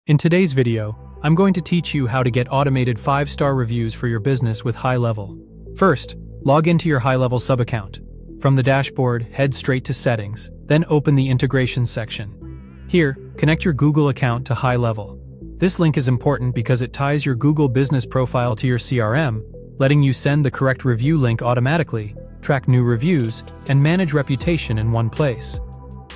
In today's video, I'm going to teach you how to get automated 5-star reviews for your business with GoHighLevel. First, log into your GoHighLevel sub-account. From the dashboard, head straight to Settings, then open the Integrations section. Here, connect your Google account to GoHighLevel. This link is important because it ties your Google business profile to your CRM, letting you send the correct review link automatically, track new reviews, and manage reputation in one place.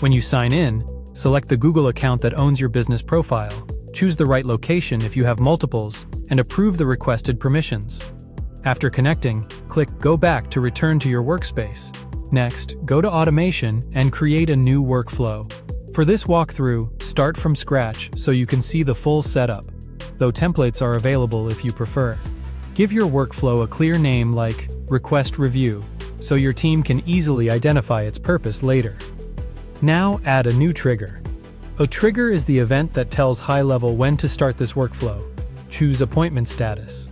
When you sign in, select the Google account that owns your business profile. Choose the right location if you have multiples, and approve the requested permissions. After connecting, click Go Back to return to your workspace. Next, go to Automation and create a new workflow. For this walkthrough, start from scratch so you can see the full setup, though templates are available if you prefer. Give your workflow a clear name like Request Review, so your team can easily identify its purpose later. Now add a new trigger. A trigger is the event that tells GoHighLevel when to start this workflow. Choose Appointment Status.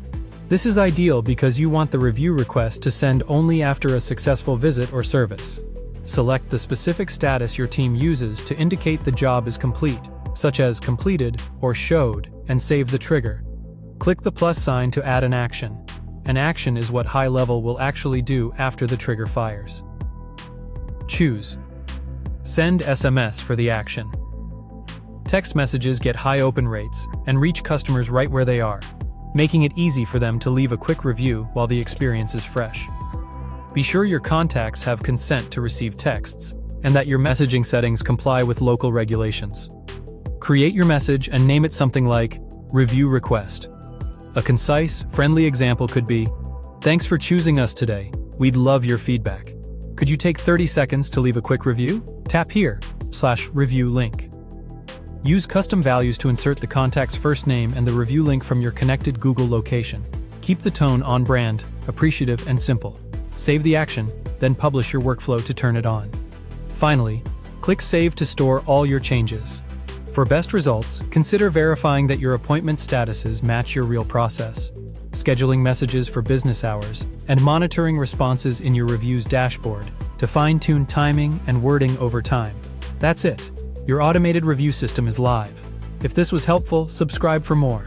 This is ideal because you want the review request to send only after a successful visit or service. Select the specific status your team uses to indicate the job is complete, such as completed or showed, and save the trigger. Click the plus sign to add an action. An action is what GoHighLevel will actually do after the trigger fires. Choose Send SMS for the action. Text messages get high open rates and reach customers right where they are, making it easy for them to leave a quick review while the experience is fresh. Be sure your contacts have consent to receive texts, and that your messaging settings comply with local regulations. Create your message and name it something like Review Request. A concise, friendly example could be, "Thanks for choosing us today. We'd love your feedback. Could you take 30 seconds to leave a quick review? Tap here, /review link." Use custom values to insert the contact's first name and the review link from your connected Google location. Keep the tone on brand, appreciative, and simple. Save the action, then publish your workflow to turn it on. Finally, click Save to store all your changes. For best results, consider verifying that your appointment statuses match your real process, scheduling messages for business hours, and monitoring responses in your reviews dashboard to fine-tune timing and wording over time. That's it. Your automated review system is live. If this was helpful, subscribe for more.